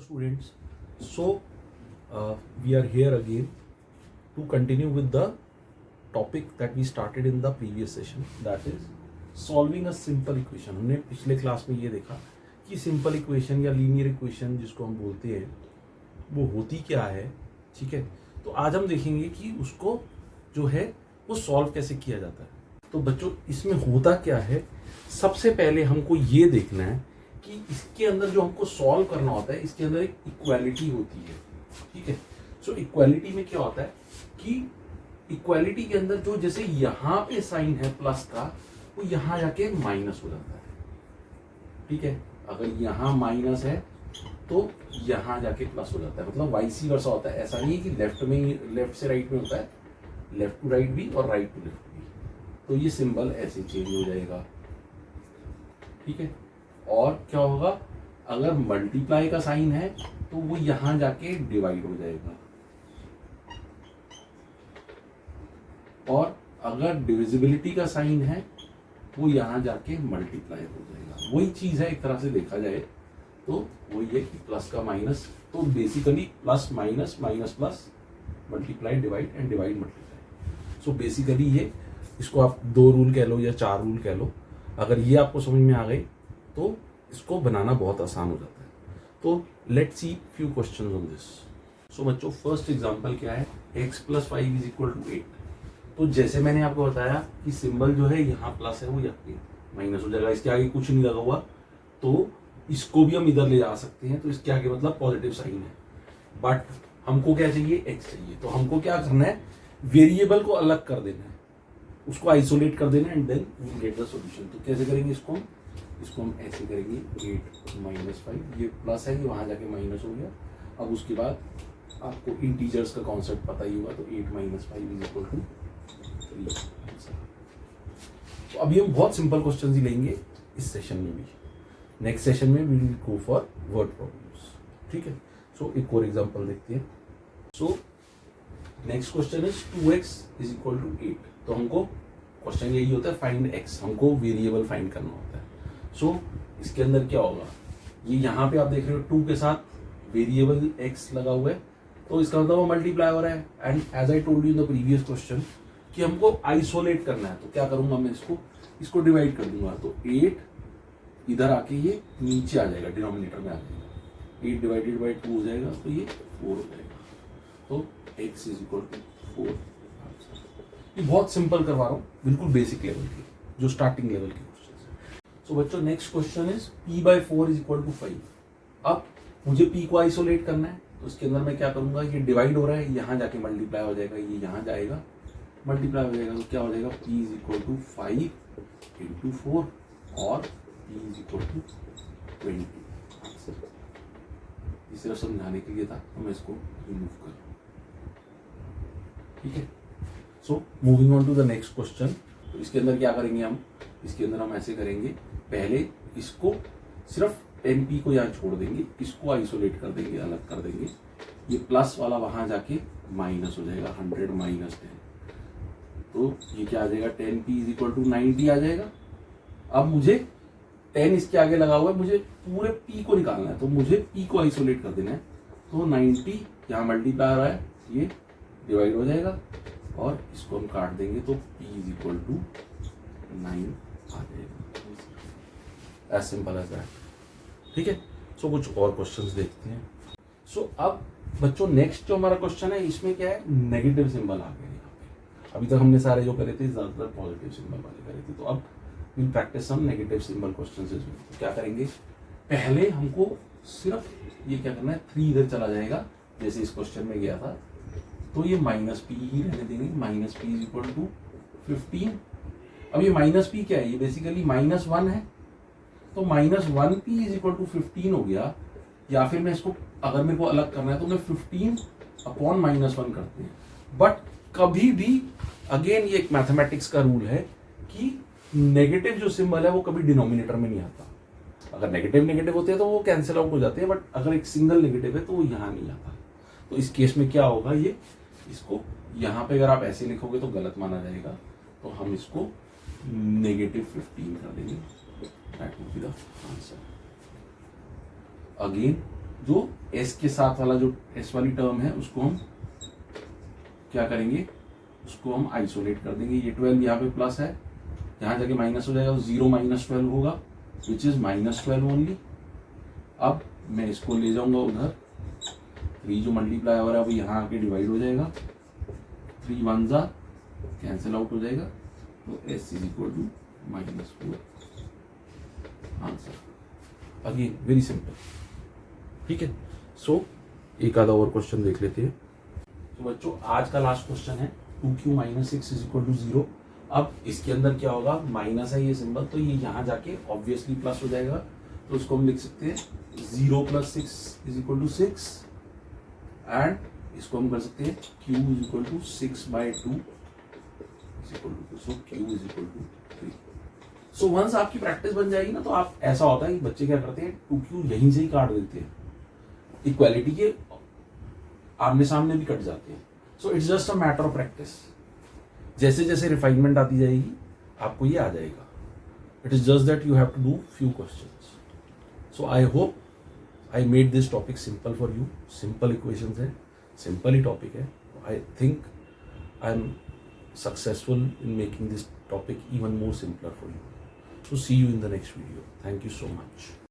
students, so we are here again to continue with the topic that we started in the previous session, that is solving a simple equation. हमने पिछले class में ये देखा कि simple equation या linear equation जिसको हम बोलते हैं वो होती क्या है, ठीक है। तो आज हम देखेंगे कि उसको जो है वो सॉल्व कैसे किया जाता है। तो बच्चों इसमें होता क्या है, सबसे पहले हमको ये देखना है कि इसके अंदर जो हमको सॉल्व करना होता है इसके अंदर एक इक्वालिटी होती है, ठीक है। सो इक्वालिटी में क्या होता है कि इक्वालिटी के अंदर जो जैसे यहाँ पे साइन है प्लस का वो यहाँ जाके माइनस हो जाता है, ठीक है। अगर यहाँ माइनस है तो यहाँ जाके प्लस हो जाता है, मतलब वाइसी वर्सा होता है। ऐसा नहीं है कि लेफ्ट से राइट में होता है, लेफ्ट टू राइट भी और राइट टू लेफ्ट भी। तो ये सिंबल ऐसे चेंज हो जाएगा, ठीक है। और क्या होगा, अगर मल्टीप्लाई का साइन है तो वो यहां जाके डिवाइड हो जाएगा, और अगर डिविजिबिलिटी का साइन है वो यहां जाके मल्टीप्लाई हो जाएगा। वही चीज है, एक तरह से देखा जाए तो वही है कि प्लस का माइनस, तो basically plus minus minus plus multiply divide and divide multiply. So basically ये इसको आप 2 रूल कह लो या 4 रूल कह लो, अगर ये आपको समझ में आ गई तो इसको बनाना बहुत आसान हो जाता है। तो let's see few questions on this. So बच्चों फर्स्ट एग्जांपल क्या है, x + 5 = 8। तो जैसे मैंने आपको बताया कि सिंबल जो है यहाँ प्लस है वो यहाँ पे माइनस हो जाएगा, इसके आगे कुछ नहीं लगा हुआ, तो इसको भी हम इधर ले जा सकते हैं, तो इसके आगे मतलब पॉजिटिव साइन है। बट हमको क्या चाहिए, x चाहिए। तो हमको क्या करना है, वेरिएबल को अलग कर देना है, उसको आइसोलेट कर देना and then we get the solution. तो कैसे करेंगे इसको हम ऐसे करेंगे, 8 - 5, ये प्लस है, ये वहां जाके माइनस हो गया। अब उसके बाद आपको इंटीजर्स का कॉन्सेप्ट पता ही होगा, तो 8 - 5 = 3। तो अभी हम बहुत सिंपल क्वेश्चन ही लेंगे इस सेशन में भी। नेक्स्ट सेशन में we will go for word problems, ठीक है। सो एक और एग्जांपल देखते हैं। So next question is 2x = 8। तो हमको क्वेश्चन यही होता है, फाइंड x, हमको वेरिएबल फाइंड करना होता है। सो इसके अंदर क्या होगा, ये यहाँ पे आप देख रहे हो 2 के साथ वेरिएबल x लगा हुआ है, तो इसका मतलब वो मल्टीप्लाई हो रहा है। And as I told you in the previous question कि हमको आइसोलेट करना है, तो क्या करूंगा मैं, इसको डिवाइड कर दूंगा। तो 8 इधर आके ये नीचे आ जाएगा, डिनोमिनेटर में आ जाएगा, 8 / 2 हो जाएगा, तो ये 4 हो जाएगा। तो x = 4। ये बहुत सिंपल करवा रहा हूँ, बिल्कुल बेसिक लेवल की, जो स्टार्टिंग लेवल की क्वेश्चन है। सो बच्चों नेक्स्ट क्वेश्चन इज p/4 = 5। अब मुझे p को आइसोलेट करना है, तो इसके अंदर मैं क्या करूंगा, ये डिवाइड हो रहा है, यहाँ जाके मल्टीप्लाई हो जाएगा, ये यहाँ जाएगा मल्टीप्लाई हो जाएगा, तो क्या हो जाएगा, p = 5 × 4 और p = 20। ये सिर्फ समझाने के लिए था, तो मैं इसको रिमूव कर, ठीक है। So moving on to the next question. तो इसके अंदर क्या करेंगे हम, इसके अंदर हम ऐसे करेंगे, पहले इसको सिर्फ 10p को यहाँ छोड़ देंगे, इसको आइसोलेट कर देंगे, अलग कर देंगे। ये प्लस वाला वहां जाके माइनस हो जाएगा, 100 - 10। तो ये क्या आ जाएगा, 10p = 90 आ जाएगा। अब मुझे 10 इसके आगे लगा हुआ है, मुझे पूरे p को निकालना है, तो मुझे p को आइसोलेट कर देना है। तो 90 यहाँ मल्टीप्लाई आ रहा है, ये डिवाइड हो जाएगा, और इसको हम काट देंगे, तो p = 9 आ जाएगा। एज सिंपल एज दैट, ठीक है। सो कुछ और क्वेश्चंस देखते हैं। सो अब बच्चों नेक्स्ट जो हमारा क्वेश्चन है, इसमें क्या है, नेगेटिव सिंबल आ गया यहाँ पे। अभी तक हमने सारे जो करे थे ज्यादातर पॉजिटिव सिंबल वाले करे थे, तो अब will practise some negative symbol questions. तो क्या करेंगे, पहले हमको सिर्फ ये क्या करना है, 3 इधर चला जाएगा, जैसे इस क्वेश्चन में गया था, तो ये -p ही रहने देंगे, -p = 15। अब ये -p क्या है, ये बेसिकली -1 है, तो -1p = 15 हो गया। या फिर मैं इसको, अगर मेरे को अलग करना है, तो मैं 15/-1 करते हैं। बट कभी भी अगेन ये एक मैथमेटिक्स का रूल है कि नेगेटिव जो सिंबल है वो कभी डिनोमिनेटर में नहीं आता। अगर नेगेटिव होते हैं तो वो कैंसिल आउट हो जाते हैं, बट अगर एक सिंगल नेगेटिव है तो वो यहाँ नहीं आता। तो इस केस में क्या होगा, ये इसको यहाँ पे अगर आप ऐसे लिखोगे तो गलत माना जाएगा, तो हम इसको -15 कर देंगे। That would be the answer. Again जो s के साथ वाला जो s वाली टर्म है उसको हम क्या करेंगे, उसको हम आइसोलेट कर देंगे। ये 12 यहाँ पे प्लस है, यहाँ जाके माइनस हो जाएगा, 0 माइनस 12 होगा विच इज -12 ओनली। अब मैं इसको ले जाऊंगा उधर, 3 जो मल्टीप्लाई हो रहा है वो यहाँ आके डिवाइड हो जाएगा, 3 1 जा कैंसिल आउट हो जाएगा, तो s is equal to -4 answer. Again very simple, ठीक है। सो एक आधा और क्वेश्चन देख लेते हैं। तो बच्चों आज का लास्ट क्वेश्चन है 2q - 6 इज इक्वल टू 0। अब इसके अंदर क्या होगा, माइनस है ये सिंबल, तो ये यहाँ जाके ऑब्वियसली प्लस हो जाएगा, तो उसको हम लिख सकते हैं 0 + 6 इज इक्वल टू 6 एंड इसको हम कर सकते हैं q is equal to 6/2 is equal to, so q is equal to 3। So once आपकी प्रैक्टिस बन जाएगी ना, तो आप ऐसा होता है कि बच्चे क्या करते हैं 2q यहीं से ही काट देते हैं, इक्वालिटी के आमने सामने भी कट जाते हैं। So it's just a matter of practice, जैसे जैसे रिफाइनमेंट आती जाएगी आपको ये आ जाएगा। It is just that you have to do few questions. So I hope I made this topic simple for you. Simple equations है, सिंपल ही टॉपिक है। I think I am successful in making this topic even more simpler for you. So see you in the next video. Thank you so much.